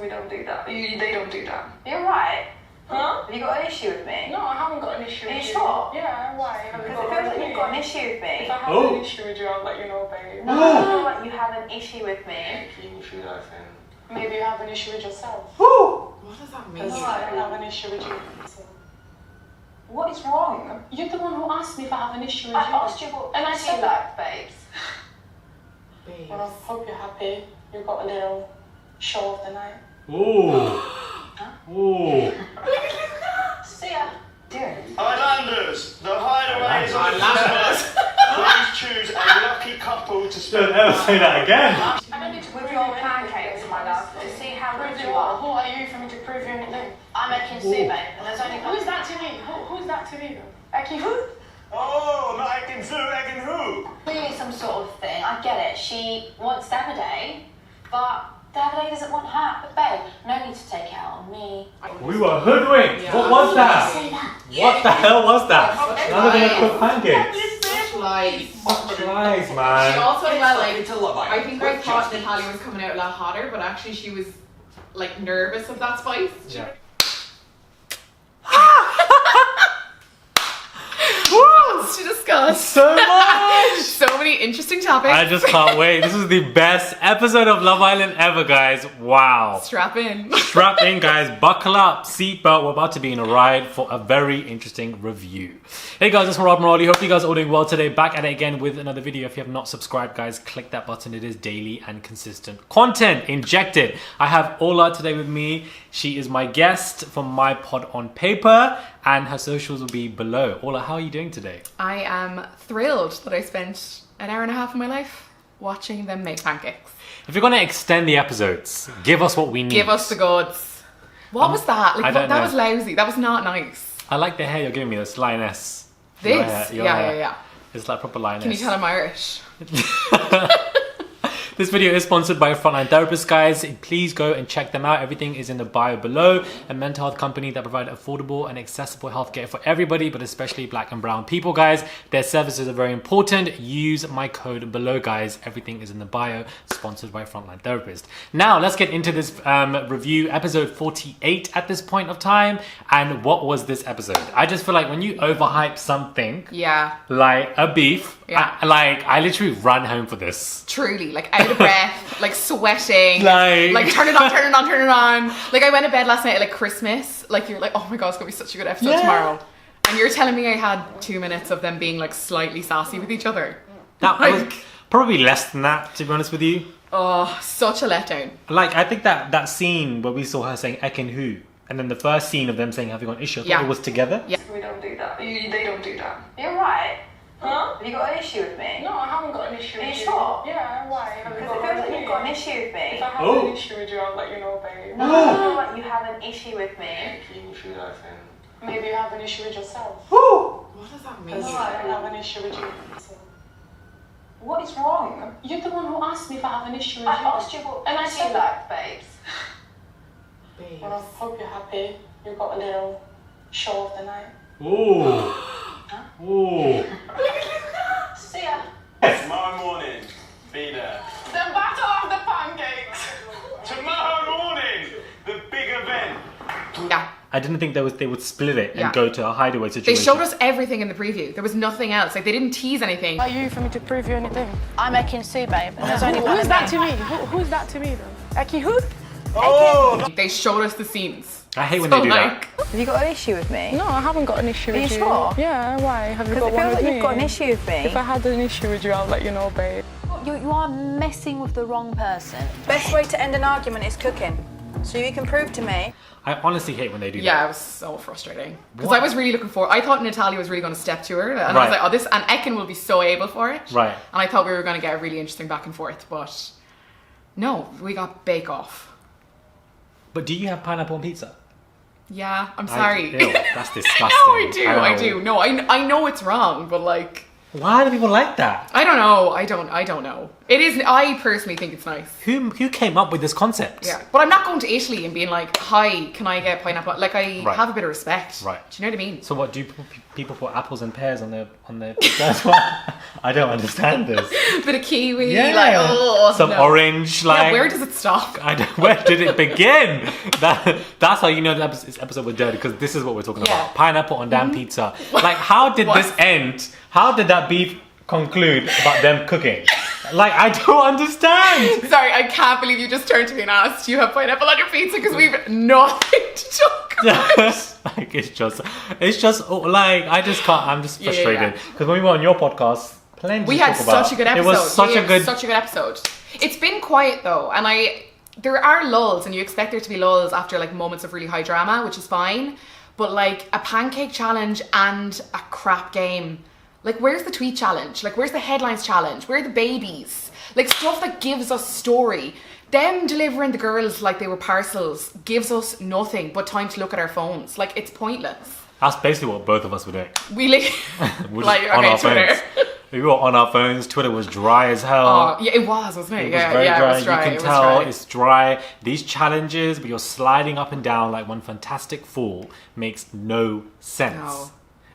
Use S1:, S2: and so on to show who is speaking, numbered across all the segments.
S1: We don't do that. They don't do that.
S2: You're right.
S1: Huh?
S2: Have you got an issue with me?
S1: No, I haven't got an issue with you.
S2: Are you sure?
S1: Yeah, why?
S2: Because it feels like you've got an issue with me.
S1: If I have an issue with you, I'll let you know, babe.
S2: No, I feel like you have an issue with me.
S1: Maybe you have an issue with yourself.
S3: What does that mean?
S1: Because I don't have an issue with you. So.
S2: What is wrong?
S1: You're the one who asked me if I have an issue with
S2: I
S1: you.
S2: asked you what
S1: and I
S2: you
S1: said
S2: like, babes.
S3: Babes.
S1: Well, I hope you're happy. You got a little show of the night.
S4: Ooh. Ooh.
S2: See ya. Dude.
S5: Islanders, the hideaway is on
S3: Islanders.
S5: Please choose a lucky couple to spend
S4: Don't ever say that again.
S1: I don't need to
S2: With
S1: prove
S2: your
S1: you
S2: pancakes,
S1: anything.
S2: my love, to see how
S1: Prove
S2: good
S1: you
S2: you
S1: are.
S2: are.
S1: Who are you for me to prove you anything?
S2: I'm Ekin-Su, babe, and there's only
S1: Who's that to me? Who's that to me though? Ekin-Su?
S5: Oh, not Ekin-Su, Ekin-Who?
S2: Clearly some sort of thing. I get it. She wants Davide, but Davide doesn't want her. But babe, no need to take it out on me.
S4: We were hoodwinked.
S3: Yeah.
S4: What was that?
S2: Say that.
S4: What the hell was that? None of them have cooked pancakes.
S3: Such lies.
S4: Such lies,
S3: She
S4: man.
S3: also well, like, I think I thought Natalia was coming out a lot hotter, but actually she was like nervous of that spice.
S4: Yeah.
S3: To discuss.
S4: So much!
S3: So many interesting topics.
S4: I just can't wait. This is the best episode of Love Island ever, guys. Wow.
S3: Strap in.
S4: Strap in, guys. Buckle up. Seatbelt. We're about to be in a ride for a very interesting review. Hey, guys. It's Rob Morali. Hope you guys are all doing well today. Back at it again with another video. If you have not subscribed, guys, click that button. It is daily and consistent content injected. I have Orlaith today with me. She is my guest from My Pod on Paper, and her socials will be below. Orlaith, how are you doing today?
S3: I am thrilled that I spent an hour and a half of my life watching them make pancakes.
S4: If you're going to extend the episodes, give us what we need.
S3: Give us the goods. What was that? Like,
S4: I don't
S3: that
S4: know.
S3: was lousy. That was not nice.
S4: I like the hair you're giving me, this lioness. Your hair,
S3: This?
S4: your
S3: Yeah,
S4: hair.
S3: yeah, yeah.
S4: It's like proper lioness.
S3: Can you tell I'm Irish?
S4: This video is sponsored by Frontline Therapist, guys. Please go and check them out. Everything is in the bio below. A mental health company that provide affordable and accessible healthcare for everybody, but especially black and brown people, guys. Their services are very important. Use my code below, guys. Everything is in the bio, sponsored by Frontline Therapist. Now, let's get into this review, episode 48 at this point of time. And what was this episode? I just feel like when you overhype something,
S3: Yeah.
S4: like a beef,
S3: Yeah.
S4: I literally run home for this.
S3: Truly, like out of breath, like sweating,
S4: Like-
S3: turn it on, turn it on, turn it on. Like I went to bed last night at like Christmas, like you're like, oh my god, it's gonna be such a good episode
S4: Yeah.
S3: tomorrow. And you're telling me I had 2 minutes of them being like slightly sassy with each other.
S4: That
S3: Like-
S4: was probably less than that, to be honest with you.
S3: Oh, such a letdown.
S4: Like, I think that scene where we saw her saying Ekin-Who, and then the first scene of them saying have you got an issue, I thought
S3: Yeah.
S4: it was together.
S3: Yeah.
S1: We don't do that. They don't do that.
S2: You're right.
S1: Huh?
S2: Have you got an issue with me?
S1: No, I haven't got an issue
S2: Are
S1: with
S2: you
S1: you.
S2: sure?
S1: Yeah, why? Have you
S2: Because it
S1: got
S2: feels
S1: one
S2: like
S1: with
S2: you've got an
S1: me?
S2: issue with me.
S1: If I have
S4: Oh.
S1: an issue with you, I'll let you know, babe.
S2: No, I feel like you have an issue with me.
S1: Maybe you have an issue with yourself.
S3: What does that mean?
S1: Because I don't have an issue with you. So.
S2: What is wrong?
S1: You're the one who asked me if I have an issue with
S2: I
S1: you.
S2: asked you what
S1: and I
S2: you
S1: said
S2: like, babes.
S3: Babes.
S1: Well, I hope you're happy. You got a little show of the night.
S4: Ooh. Ooh.
S2: See ya.
S5: Tomorrow morning, be there.
S1: The battle of the pancakes.
S5: Tomorrow morning, the big event.
S3: Yeah.
S4: I didn't think they would split it and
S3: Yeah.
S4: go to a hideaway
S3: They
S4: situation.
S3: showed us everything in the preview. There was nothing else. Like they didn't tease anything.
S1: Are you for me to prove you anything?
S2: I'm Ekin-Su, babe, and there's only one
S1: Who's
S2: of
S1: that
S2: me.
S1: to me? Who's that to me though? Ekin-Who?
S5: Oh!
S3: They showed us the scenes.
S4: I hate when
S3: So,
S4: they do
S3: like,
S2: Have you got an issue with me?
S1: No, I haven't got an issue
S2: Are
S1: with
S2: you
S1: you.
S2: sure?
S1: Yeah, why? Have you
S2: Because
S1: got
S2: it
S1: one
S2: feels
S1: with
S2: like
S1: me?
S2: you've got an issue with me.
S1: If I had an issue with you, I'll let you know, babe.
S2: You are messing with the wrong person. Best way to end an argument is cooking. So you can prove to me.
S4: I honestly hate when they do
S3: yeah,
S4: that.
S3: it was so frustrating. Because
S4: What?
S3: I was really looking for. I thought Natalia was really going to step to her, and I
S4: Right.
S3: was like, oh, this and Ekin will be so able for it.
S4: Right.
S3: And I thought we were going to get a really interesting back and forth, but no, we got bake off.
S4: But do you have pineapple on pizza?
S3: Yeah, I'm sorry.
S4: Ew, that's disgusting.
S3: No, I do.
S4: know.
S3: I do. No, I know it's wrong, but like,
S4: Why do people like that?
S3: I don't know. I don't know. It is. I personally think it's nice.
S4: Who came up with this concept?
S3: Yeah, but I'm not going to Italy and being like, "Hi, can I get pineapple?" Like, I have a bit of respect.
S4: Right.
S3: Do you know what I mean?
S4: So what do people put apples and pears on their pizza as well? I don't understand this.
S3: Bit of kiwi.
S4: Yeah.
S3: Like,
S4: some orange. Like,
S3: yeah, where does it stop?
S4: Where did it begin? That's how you know this episode was dirty, because this is what we're talking about. Pineapple on damn pizza. Like, how did this end? How did that beef conclude about them cooking? Like, I don't understand.
S3: Sorry, I can't believe you just turned to me and asked, "Do you have pineapple on your pizza?" Because we've nothing to talk about.
S4: Like, it's just like, I just can't. I'm just frustrated because when we were on your podcast,
S3: we had such a good episode.
S4: It was such a good
S3: episode. It's been quiet though, and there are lulls, and you expect there to be lulls after like moments of really high drama, which is fine. But like a pancake challenge and a crap game. Like, where's the tweet challenge? Like, where's the headlines challenge? Where are the babies? Like, stuff that gives us story. Them delivering the girls like they were parcels gives us nothing but time to look at our phones. Like, it's pointless.
S4: That's basically what both of us were doing.
S3: We
S4: We're
S3: like,
S4: on our
S3: Twitter.
S4: phones. We were on our phones. Twitter was dry as hell.
S3: Oh, yeah, it was, wasn't it?
S4: It was very dry.
S3: It was dry.
S4: You can tell it's dry. These challenges, but you're sliding up and down like one fantastic fall, makes no sense. No.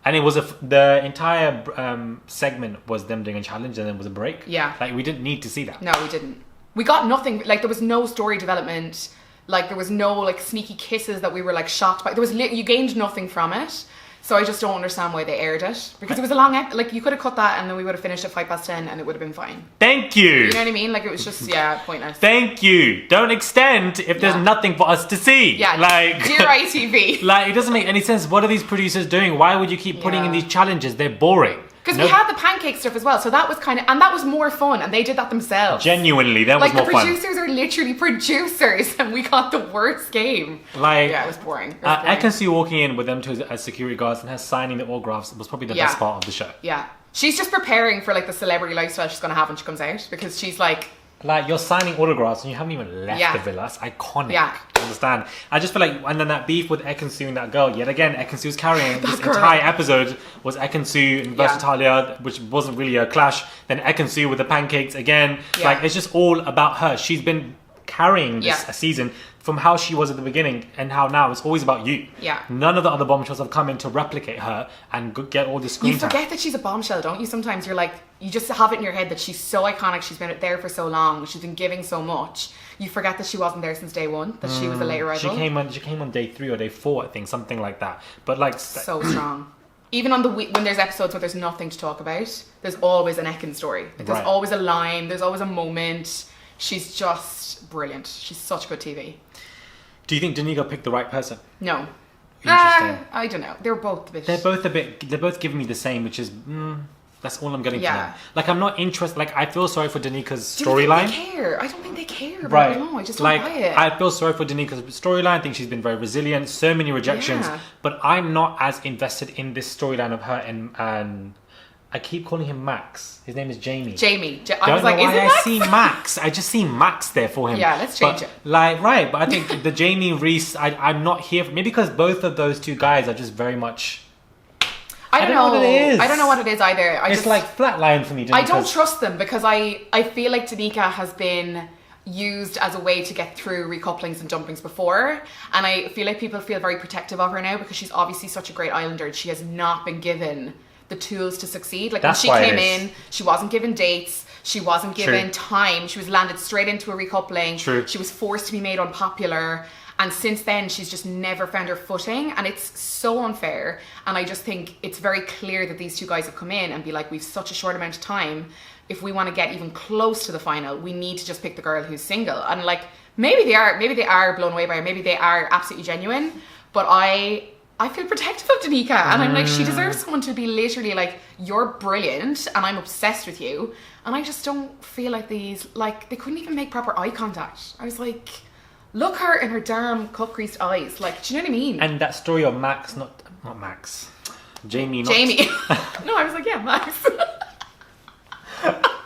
S4: And it was the entire segment was them doing a challenge, and then was a break. Yeah, like we didn't need to see that.
S3: No, we didn't. We got nothing. Like, there was no story development. Like, there was no like sneaky kisses that we were like shocked by. There was you gained nothing from it. So I just don't understand why they aired it, because it was a long like you could have cut that and then we would have finished at 10:05 and it would have been fine.
S4: Thank you.
S3: You know what I mean? Like, it was just pointless.
S4: Thank you. Don't extend if there's nothing for us to see.
S3: Yeah,
S4: like
S3: dear ITV.
S4: Like, it doesn't make any sense. What are these producers doing? Why would you keep putting in these challenges? They're boring.
S3: Because we had the pancake stuff as well, so that was and that was more fun, and they did that themselves.
S4: Genuinely, that was more fun.
S3: Like, the producers are literally producers, and we got the worst game.
S4: Like,
S3: yeah, it was boring.
S4: Ekin-Su walking in with them as security guards and her signing the autographs was probably the best part of the show.
S3: Yeah. She's just preparing for like the celebrity lifestyle she's going to have when she comes out, because she's like,
S4: you're signing autographs and you haven't even left the villa. That's iconic. Yeah. I understand. I just feel like, and then that beef with Ekin-Su and that girl, yet again, Ekin-Su's carrying this entire episode was Ekin-Su versus Talia, which wasn't really a clash. Then Ekin-Su with the pancakes again. Yeah. Like, it's just all about her. She's been carrying this season from how she was at the beginning and how now it's always about you. Yeah. None of the other bombshells have come in to replicate her and get all the screen time.
S3: You forget that she's a bombshell, don't you? Sometimes you're like, you just have it in your head that she's so iconic, she's been there for so long, she's been giving so much. You forget that she wasn't there since day one, that she was a late arrival.
S4: She came on day 3 or day 4, I think, something like that. But like,
S3: so strong. Even on when there's episodes where there's nothing to talk about, there's always an Ekin story. Like, there's always a line, there's always a moment. She's just brilliant. She's such good TV.
S4: Do you think Danica picked the right person?
S3: No. Interesting. I don't know. They're both a bit.
S4: They're both giving me the same, which is that's all I'm getting from them. Like, I'm not interested. Like, I feel sorry for Danica's storyline.
S3: I don't think they care. Right. I just don't buy it.
S4: I feel sorry for Danica's storyline. I think she's been very resilient. So many rejections, but I'm not as invested in this storyline of her and. I keep calling him Max. His name is Jamie.
S3: I was like, is it Max?
S4: I see Max. I just see Max there for him.
S3: Yeah, let's change it.
S4: Like, right, but I think the Jamie Reese, I'm not here for, maybe because both of those two guys are just very much.
S3: I don't know what it is. I don't know what it is either.
S4: It's like flatline for me.
S3: I don't trust them, because I feel like Danica has been used as a way to get through recouplings and dumpings before, and I feel like people feel very protective of her now because she's obviously such a great islander and she has not been given the tools to succeed. Like, when she came in, she wasn't given dates, she wasn't given time, she was landed straight into a recoupling. She was forced to be made unpopular, and since then she's just never found her footing, and it's so unfair. And I just think it's very clear that these two guys have come in and be like, we've such a short amount of time, if we want to get even close to the final, we need to just pick the girl who's single. And like, maybe they are blown away by her, maybe they are absolutely genuine, but I feel protective of Danica, and I'm like, she deserves someone to be literally like, you're brilliant and I'm obsessed with you. And I just don't feel like they couldn't even make proper eye contact. I was like, look her in her damn cut creased eyes. Like, do you know what I mean?
S4: And that story of Max, not Max, Jamie.
S3: No, I was like, yeah, Max.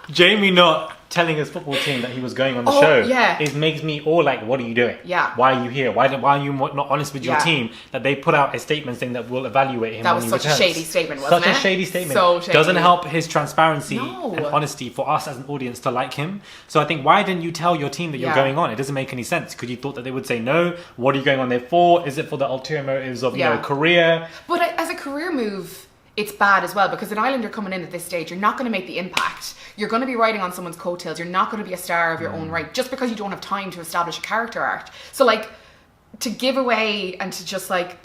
S4: Jamie not telling his football team that he was going on the
S3: Oh,
S4: show,
S3: yeah.
S4: it makes me all like, what are you doing?
S3: Yeah.
S4: Why are you here? Why are you not honest with your
S3: Yeah.
S4: team that they put out a statement saying that we'll evaluate him
S3: That
S4: when
S3: was
S4: he
S3: such a
S4: returns?
S3: shady statement, wasn't
S4: Such
S3: it?
S4: a shady statement.
S3: So shady.
S4: Doesn't help his transparency
S3: No.
S4: and honesty for us as an audience to like him. So I think, why didn't you tell your team that you're
S3: Yeah.
S4: going on? It doesn't make any sense. Because you thought that they would say no. What are you going on there for? Is it for the ulterior motives of, you know,
S3: Yeah.
S4: career?
S3: But as a career move, it's bad as well, because an islander coming in at this stage, you're not going to make the impact. You're going to be riding on someone's coattails. You're not going to be a star of your own right, just because you don't have time to establish a character arc. So like, to give away and to just like,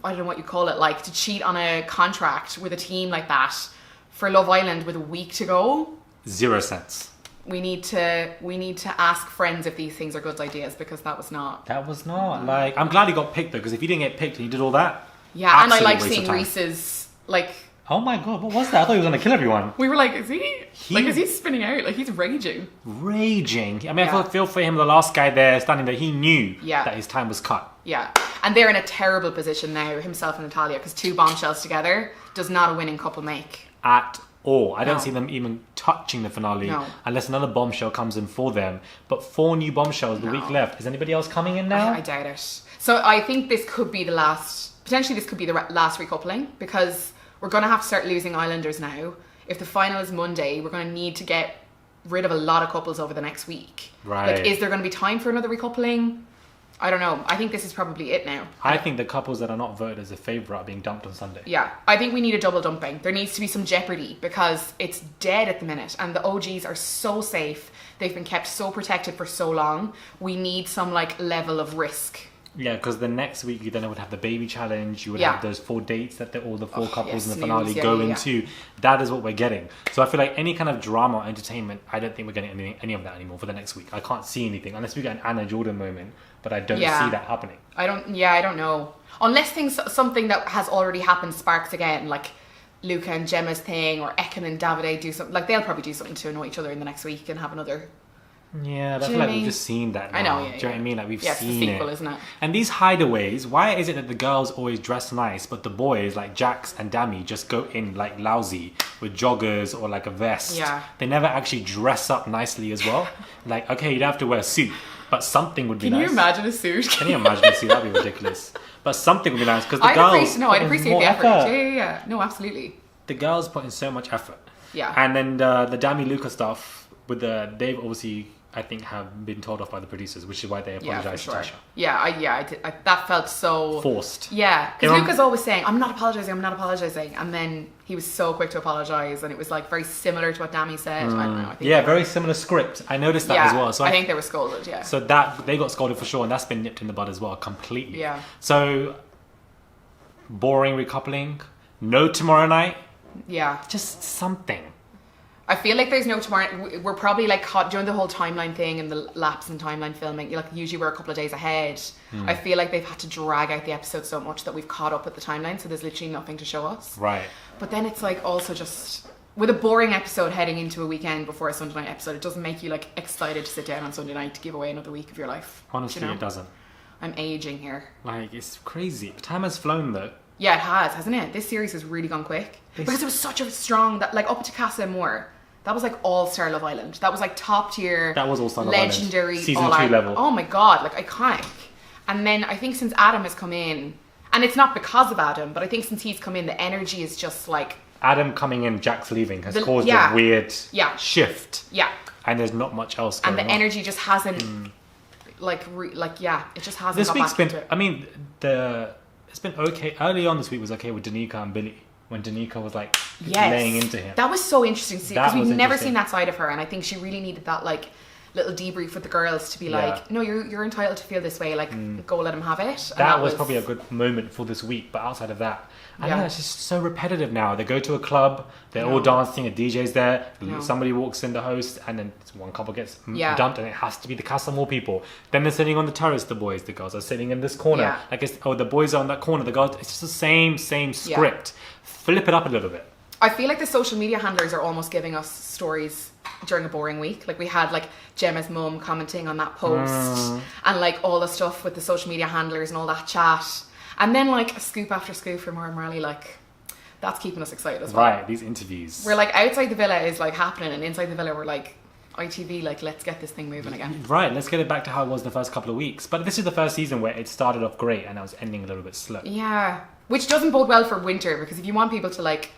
S3: I don't know what you call it, like to cheat on a contract with a team like that for Love Island with a week to go.
S4: 0 cents.
S3: We need to ask friends if these things are good ideas, because that was not.
S4: That was not like. I'm glad he got picked though, because if he didn't get picked and he did all that,
S3: Yeah, and I
S4: absolute
S3: like
S4: waste of
S3: seeing
S4: time.
S3: Reese's like.
S4: Oh my god, what was that? I thought he was gonna kill everyone.
S3: We were like, is he spinning out? Like, he's raging.
S4: Raging. I mean,
S3: Yeah.
S4: I feel for him, the last guy there standing there, he knew
S3: Yeah.
S4: that his time was cut.
S3: Yeah. And they're in a terrible position now, himself and Natalia, because 2 bombshells together does not a winning couple make.
S4: At all. I don't
S3: No.
S4: see them even touching the finale
S3: No.
S4: unless another bombshell comes in for them. But 4 new bombshells the
S3: No.
S4: week left. Is anybody else coming in now?
S3: I doubt it. So I think this could be the last, potentially this could be the last recoupling, because we're going to have to start losing islanders now. If the final is Monday, we're going to need to get rid of a lot of couples over the next week.
S4: Right.
S3: Like, is there going to be time for another recoupling? I don't know. I think this is probably it now.
S4: I think the couples that are not voted as a favourite are being dumped on Sunday.
S3: Yeah, I think we need a double dumping. There needs to be some jeopardy, because it's dead at the minute, and the OGs are so safe. They've been kept so protected for so long. We need some like level of risk.
S4: Yeah, because the next week you then would have the baby challenge. You would
S3: Yeah.
S4: have those 4 dates that all the 4 couples
S3: yes,
S4: in the
S3: snooze,
S4: finale
S3: yeah,
S4: go
S3: yeah, yeah.
S4: into. That is what we're getting. So I feel like any kind of drama or entertainment, I don't think we're getting any of that anymore for the next week. I can't see anything unless we get an Anna Jordan moment, but I don't
S3: Yeah.
S4: see that happening.
S3: I don't know. Unless something that has already happened sparks again, like Luca and Gemma's thing, or Ekin and Davide do something. Like, they'll probably do something to annoy each other in the next week and have another.
S4: Yeah, but I
S3: Do
S4: feel
S3: you
S4: like
S3: mean?
S4: we've just seen that now.
S3: I know, yeah,
S4: Do you know what I
S3: yeah.
S4: mean? Like we've
S3: Yeah, it's the
S4: seen
S3: sequel,
S4: it.
S3: isn't it?
S4: And these hideaways, why is it that the girls always dress nice, but the boys like Jax and Dami just go in like lousy with joggers or like a vest?
S3: Yeah.
S4: They never actually dress up nicely as well. Like, okay, you'd have to wear a suit, but something would be
S3: Can
S4: nice.
S3: you imagine a suit?
S4: Can you imagine a suit? That'd be ridiculous. But something would be nice because the
S3: I'd
S4: girls.
S3: appreciate
S4: put in
S3: the
S4: more
S3: effort. Yeah. No, absolutely.
S4: The girls put in so much effort.
S3: Yeah.
S4: And then the Dami Luca stuff with they've obviously, I think, have been told off by the producers, which is why they
S3: Yeah, for
S4: apologized
S3: sure.
S4: to Tasha.
S3: Yeah, I did. that felt so
S4: Forced.
S3: Yeah,
S4: They
S3: because
S4: were-
S3: Luca's always saying, I'm not apologizing, and then he was so quick to apologize, and it was like very similar to what Dami said. I don't know. I think
S4: Yeah,
S3: they were-
S4: very similar script. I noticed that
S3: yeah,
S4: as well. So
S3: I think they were scolded. Yeah.
S4: so that they got scolded for sure, and that's been nipped in the bud as well, completely.
S3: Yeah.
S4: So boring recoupling. No tomorrow night.
S3: Yeah.
S4: Just something.
S3: I feel like there's no tomorrow. We're probably like caught during the whole timeline thing and the lapse in timeline filming. Like, usually we're a couple of days ahead. I feel like they've had to drag out the episode so much that we've caught up with the timeline. So there's literally nothing to show us.
S4: Right.
S3: But then it's like also just with a boring episode heading into a weekend before a Sunday night episode, it doesn't make you like excited to sit down on Sunday night to give away another week of your life.
S4: Honestly,
S3: you know?
S4: it doesn't.
S3: I'm aging here.
S4: Like, it's crazy. Time has flown though.
S3: Yeah, it has, hasn't it? This series has really gone quick. Because it was such a strong, that like up to Casa and Moore, that was like all-star Love Island. That was like top tier,
S4: That was all-star Love Island.
S3: legendary,
S4: Season
S3: all
S4: 2
S3: Ireland.
S4: level.
S3: Oh my god, like iconic. And then I think since Adam has come in, and it's not because of Adam, but I think since he's come in, the energy is just like,
S4: Adam coming in, Jack's leaving has caused
S3: yeah.
S4: a weird
S3: Yeah.
S4: shift.
S3: yeah.
S4: And there's not much else going
S3: And the
S4: on.
S3: energy just hasn't, it just hasn't
S4: This
S3: got
S4: week's
S3: back
S4: been,
S3: into it.
S4: I mean, it's been okay. Early on this week was okay with Danica and Billy. When Danica was like laying into him.
S3: That was so interesting to see,
S4: That
S3: because we've
S4: was
S3: never
S4: interesting.
S3: seen that side of her, and I think she really needed that like little debrief with the girls to be like, no, you're entitled to feel this way, like go let him have it. And
S4: That was probably a good moment for this week, but outside of that, I don't know, it's just so repetitive now. They go to a club, they're all dancing, a DJ's there, somebody walks in, the host, and then one couple gets dumped, and it has to be the Casa More people. Then they're sitting on the terrace, the boys, the girls are sitting in this corner.
S3: Yeah.
S4: Like, the boys are on that corner, the girls, it's just the same script. Flip it up a little bit.
S3: I feel like the social media handlers are almost giving us stories during a boring week. Like, we had like Gemma's mum commenting on that post, and like all the stuff with the social media handlers and all that chat, and then like scoop after scoop from Maura Marley. Like, that's keeping us excited as well.
S4: Right, these interviews.
S3: We're like, outside the villa is like happening, and inside the villa we're like, ITV, like, let's get this thing moving again.
S4: Right, let's get it back to how it was the first couple of weeks. But this is the first season where it started off great and now it's ending a little bit slow.
S3: Yeah, which doesn't bode well for winter, because if you want people to like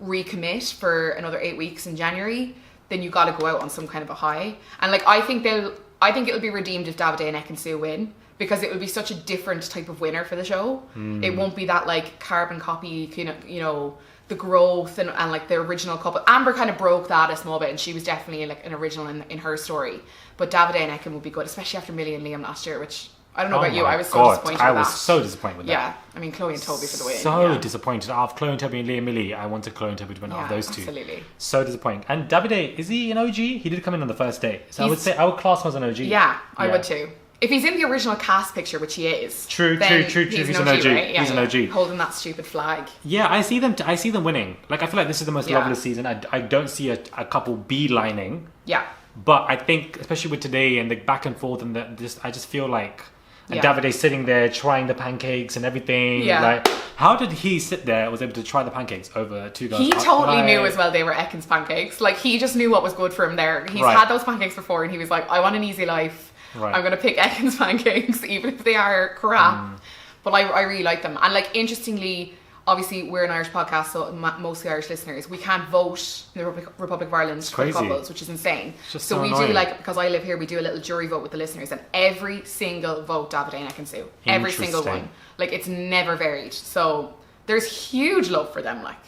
S3: recommit for another 8 weeks in January, then you got to go out on some kind of a high. And like, I think it'll be redeemed if Davide and Ekin-Su win, because it will be such a different type of winner for the show. It won't be that like carbon copy, you know, the growth and like the original couple. Amber kind of broke that a small bit, and she was definitely like an original in her story. But Davide and Ekin will be good, especially after Millie and Liam last year, which I don't know about you. I was so disappointed with that.
S4: I was so disappointed with that.
S3: Yeah, I mean, Chloe and Toby for the win.
S4: So disappointed. Out of Chloe and Toby and Liam Millie, I wanted Chloe and Toby to win out of those two.
S3: Absolutely.
S4: So disappointing. And Davide, is he an OG? He did come in on the first day. So I would say I would class him as an OG.
S3: Yeah, I would too. If he's in the original cast picture, which he is,
S4: true. He's an OG.
S3: Right?
S4: He's an OG.
S3: Holding that stupid flag.
S4: Yeah, I see them winning. Like, I feel like this is the most loveless season. I don't see a couple beelining.
S3: Yeah.
S4: But I think, especially with today and the back and forth, and I just feel like Davide sitting there trying the pancakes and everything.
S3: Yeah.
S4: Like, how did he sit there and was able to try the pancakes over two guys?
S3: He totally knew as well they were Ekin's pancakes. Like, he just knew what was good for him there. He's had those pancakes before, and he was like, I want an easy life. Right. I'm going to pick Ekin's pancakes, even if they are crap. But I really like them. And like, interestingly, obviously we're an Irish podcast, so mostly Irish listeners, we can't vote in the Republic of Ireland for couples, which is insane.
S4: So
S3: we
S4: annoying.
S3: do, like, because I live here, we do a little jury vote with the listeners, and every single vote Davide and Ekin-Su. Every single one. Like, it's never varied. So there's huge love for them, like.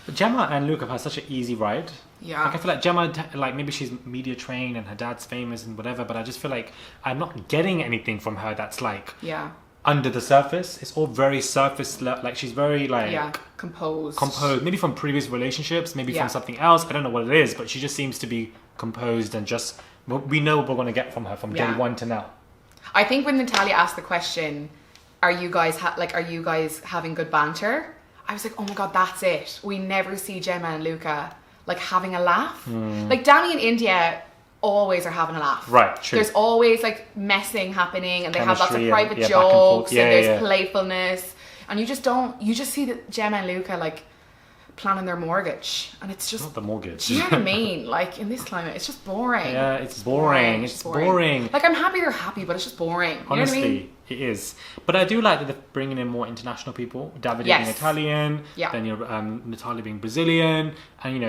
S4: But Gemma and Luke have had such an easy ride.
S3: Yeah.
S4: Like, I feel like Gemma, like, maybe she's media trained and her dad's famous and whatever, but I just feel like I'm not getting anything from her that's like under the surface. It's all very surface, like she's very like
S3: composed.
S4: Maybe from previous relationships, maybe from something else. I don't know what it is, but she just seems to be composed and just, we know what we're going to get from her from day one to now.
S3: I think when Natalia asked the question, are you guys having good banter? I was like, oh my god, that's it. We never see Gemma and Luca like having a laugh. Like Danny and India always are having a laugh. Right, true. There's always like messing happening, and they have lots of private jokes, and there's playfulness, and you just see that Gemma and Luca like planning their mortgage, and it's just
S4: not the mortgage.
S3: Do you know what I mean? Like, in this climate, it's just boring.
S4: Yeah, it's boring. It's boring.
S3: Like, I'm happy they're happy, but it's just boring. You
S4: Honestly,
S3: know what I mean?
S4: It is. But I do like that they're bringing in more international people. Davide being Italian, then Natalia being Brazilian, and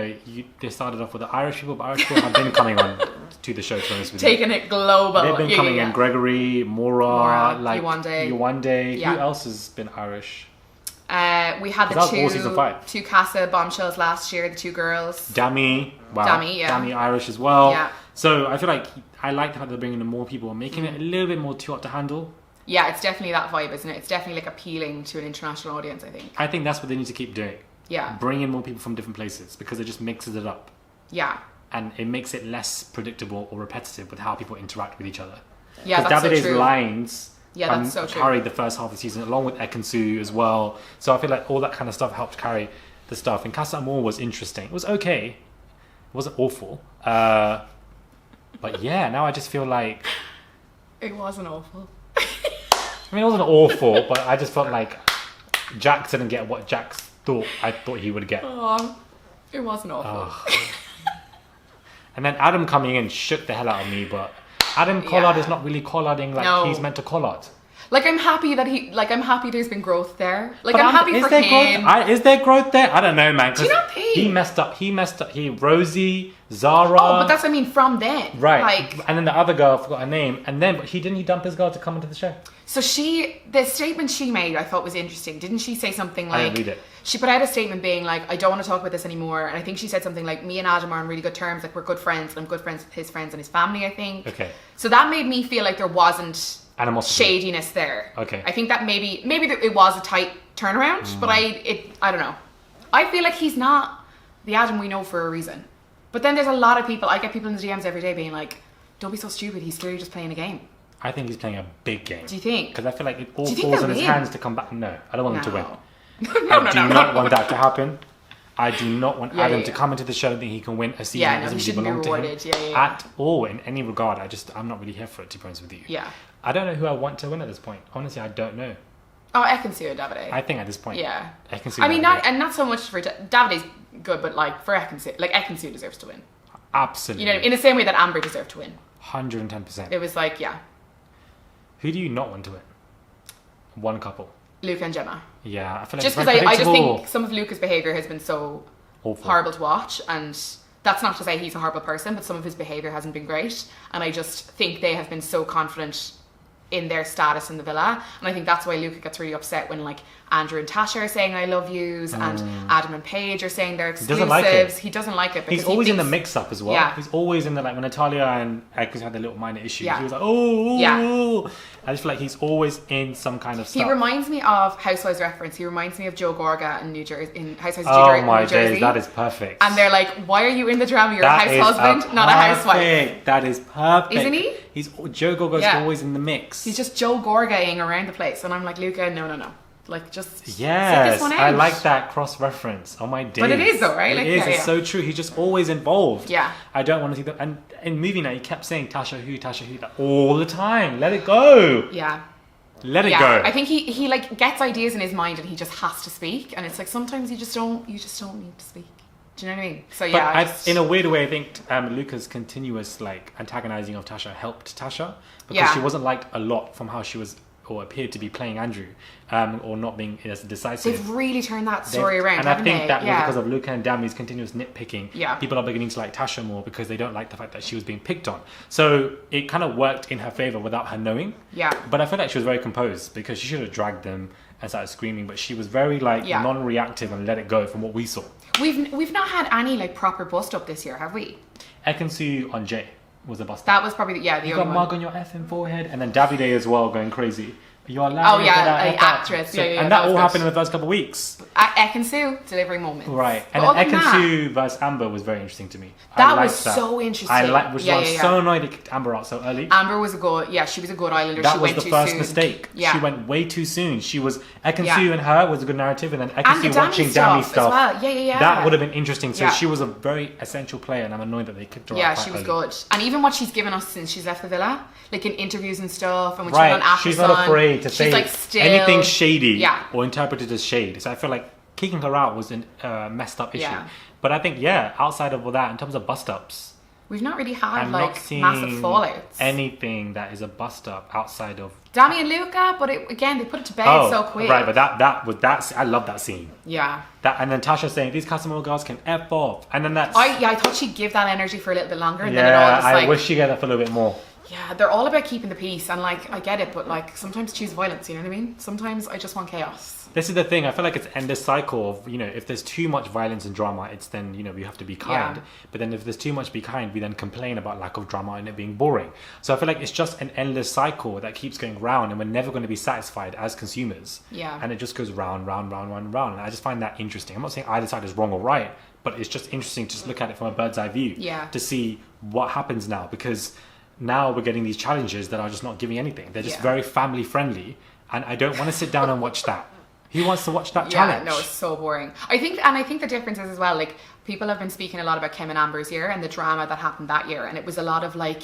S4: they started off with the Irish people, but Irish people have been coming on to the show, to be honest with you.
S3: Taking it global.
S4: They've been coming in. Gregory, Mora, like Yuande.
S3: Yeah.
S4: Who else has been Irish?
S3: We had the two Casa Bombshells last year, the two girls.
S4: Dami, Dami Irish as well. Yeah. So I feel like I like the fact that they're bringing in more people and making it a little bit more too hot to handle.
S3: Yeah, it's definitely that vibe, isn't it? It's definitely like appealing to an international audience, I think.
S4: I think that's what they need to keep doing.
S3: Yeah.
S4: Bring in more people from different places, because it just mixes it up.
S3: Yeah.
S4: And it makes it less predictable or repetitive with how people interact with each other.
S3: Yeah, that's
S4: Davide's
S3: so true.
S4: lines
S3: that's so true.
S4: carried the first half of the season, along with Ekin-Su as well. So I feel like all that kind of stuff helped carry the stuff. And Casa Amor was interesting. It was okay. It wasn't awful. But yeah, now I just feel like...
S3: It wasn't awful.
S4: I mean, it wasn't awful, but I just felt like Jax didn't get what Jax I thought he would get.
S3: Oh, it wasn't awful.
S4: And then Adam coming in shook the hell out of me, but Adam Collard is not really collarding like he's meant to collard.
S3: Like, I'm happy there's been growth there. Like, I'm happy for him.
S4: Is there growth there? I don't know, man.
S3: Do you not think?
S4: He messed up. Rosie, Zara.
S3: Oh, but that's what I mean, from then.
S4: Right.
S3: Like,
S4: and then the other girl, I forgot her name. And then, but he dump his girl to come into the show?
S3: So the statement she made, I thought was interesting. Didn't she say something like...
S4: I didn't read it.
S3: She put out a statement being like, I don't want to talk about this anymore. And I think she said something like, me and Adam are on really good terms. Like, we're good friends. And I'm good friends with his friends and his family, I think.
S4: Okay.
S3: So that made me feel like there wasn't...
S4: animosity.
S3: Shadiness there.
S4: Okay.
S3: I think that maybe it was a tight turnaround, but I don't know. I feel like he's not the Adam we know for a reason. But then there's a lot of people, I get people in the DMs every day being like, don't be so stupid, he's clearly just playing a game.
S4: I think he's playing a big game.
S3: Do you think?
S4: Because I feel like it all falls in his hands to come back. No, I don't want him to win.
S3: I
S4: do not want that to happen. I do not want Adam to come into the show and think he can win a season that doesn't really belong to him at all in any regard. I'm not really here for it, to be honest with you.
S3: Yeah.
S4: I don't know who I want to win at this point. Honestly, I don't know.
S3: Oh, Ekin-Su or Davide.
S4: I think at this point.
S3: Yeah.
S4: Ekin-Su.
S3: I mean, not so much for Davide's good, but like for Ekin-Su, Ekin-Su deserves to win.
S4: Absolutely.
S3: You know, in the same way that Amber deserved to win.
S4: 110%.
S3: It was like, yeah,
S4: Who do you not want to win? One couple.
S3: Luca and Gemma.
S4: Yeah, I feel like
S3: Just
S4: it's
S3: because
S4: very
S3: I just
S4: predictable.
S3: think some of Luca's behaviour has been so
S4: Awful.
S3: horrible to watch, and that's not to say he's a horrible person, but some of his behaviour hasn't been great, and I just think they have been so confident in their status in the villa, and I think that's why Luca gets really upset when like Andrew and Tasha are saying I love yous and Adam and Paige are saying they're exclusives. He doesn't like it because
S4: He's always in the
S3: thinks-
S4: mix-up as well.
S3: Yeah.
S4: He's always in the, like, when Natalia and Ekin-Su had their little minor issues,
S3: Yeah.
S4: he was like, oh,
S3: Yeah.
S4: I just feel like he's always in some kind of
S3: He
S4: stuff.
S3: reminds me of Housewives reference. He reminds me of Joe Gorga in New Jersey, in Housewives of
S4: Oh
S3: New
S4: my
S3: Jersey.
S4: days, that is perfect.
S3: And they're like, why are you in the drama? You're
S4: That
S3: a
S4: is
S3: house husband, not a housewife.
S4: perfect. That is perfect.
S3: Isn't he?
S4: Joe Gorga's
S3: Yeah.
S4: always in the mix.
S3: He's just Joe Gorgaing around the place. And I'm like, Luca, no. Like, just sit
S4: Yes,
S3: this one out.
S4: I like that cross-reference. Oh my days.
S3: But it is though, right?
S4: It
S3: Like,
S4: is,
S3: yeah,
S4: it's
S3: yeah.
S4: so true. He's just always involved.
S3: Yeah.
S4: I don't want to see that. And in movie night, he kept saying Tasha who, like, all the time. Let it go.
S3: Yeah.
S4: Let it
S3: Yeah.
S4: go.
S3: I think he like gets ideas in his mind and he just has to speak. And it's like sometimes you just don't need to speak. Do you know what I mean? So
S4: But
S3: yeah.
S4: in a weird way, I think Luca's continuous like antagonizing of Tasha helped Tasha because
S3: Yeah.
S4: she wasn't liked a lot from how she was or appeared to be playing Andrew, or not being as decisive.
S3: They've really turned that story around,
S4: And I
S3: haven't
S4: think
S3: they?
S4: that was
S3: Yeah.
S4: because of Luca and Dami's continuous nitpicking.
S3: Yeah.
S4: People are beginning to like Tasha more because they don't like the fact that she was being picked on. So it kind of worked in her favor without her knowing.
S3: Yeah.
S4: But I feel like she was very composed because she should have dragged them and started screaming, but she was very like
S3: Yeah.
S4: non-reactive and let it go from what we saw.
S3: We've not had any like proper bust up this year, have we?
S4: Ekin-Su on Jay was the bust.
S3: That was probably the
S4: You
S3: only
S4: got
S3: one.
S4: mug on your effing forehead, and then Davide as well going crazy. You're allowed.
S3: Oh, yeah, actress. Yeah,
S4: and
S3: that
S4: that
S3: was
S4: all
S3: good.
S4: happened in the first couple of weeks,
S3: Ekin-Su delivering moments.
S4: right?
S3: But
S4: And
S3: other
S4: then
S3: than that-
S4: Ekin-Su versus Amber was very interesting to me. I
S3: That
S4: liked
S3: was so interesting.
S4: I like, which
S3: Yeah,
S4: is why I'm
S3: yeah,
S4: so
S3: yeah.
S4: annoyed they kicked Amber out so early.
S3: Amber was she was a good Islander.
S4: That
S3: she
S4: was
S3: went
S4: the
S3: too
S4: first
S3: soon.
S4: mistake.
S3: Yeah.
S4: She went way too soon. She was Ekin-Su
S3: Yeah.
S4: and her was a good narrative, and then
S3: And
S4: Ekin-Su
S3: the Dami
S4: watching
S3: stuff
S4: Dami
S3: as
S4: stuff.
S3: well. Yeah.
S4: That would have been interesting. So
S3: Yeah.
S4: she was a very essential player, and I'm annoyed that they kicked her out.
S3: Yeah,
S4: quite
S3: she was
S4: early.
S3: good. And even what she's given us since she's left the villa, like in interviews and stuff, and when she went on After
S4: She's
S3: Sun,
S4: not afraid to
S3: she's
S4: say
S3: like still
S4: anything shady
S3: Yeah.
S4: or interpreted as shade. So I feel like kicking her out was a messed up issue.
S3: Yeah.
S4: But I think, outside of all that, in terms of bust-ups,
S3: We've not really had
S4: I'm not
S3: like
S4: seeing
S3: massive fallouts.
S4: anything that is a bust-up outside of...
S3: Dami and Luca, but again they put it to bed so quick.
S4: right, but that I love that scene.
S3: Yeah.
S4: That, and then Tasha saying, these Casamore girls can F off. And then that's...
S3: I thought she'd give that energy for a little bit longer, and then it all
S4: yeah,
S3: just
S4: I
S3: like
S4: wish she got that for a little bit more.
S3: yeah, they're all about keeping the peace, and like I get it, but like sometimes choose violence. You know what I mean? Sometimes I just want chaos.
S4: This is the thing. I feel like it's endless cycle of, if there's too much violence and drama, it's then, we have to be kind.
S3: Yeah.
S4: But then if there's too much be kind, we then complain about lack of drama and it being boring. So I feel like it's just an endless cycle that keeps going round, and we're never going to be satisfied as consumers.
S3: Yeah.
S4: And it just goes round. And I just find that interesting. I'm not saying either side is wrong or right, but it's just interesting to just look at it from a bird's eye view.
S3: Yeah.
S4: To see what happens now, because now we're getting these challenges that are just not giving anything. They're just
S3: Yeah.
S4: very family friendly, and I don't want to sit down and watch that. Who wants to watch that challenge?
S3: Yeah, no, it's so boring. I think the difference is as well, like people have been speaking a lot about Kim and Amber's year and the drama that happened that year, and it was a lot of like,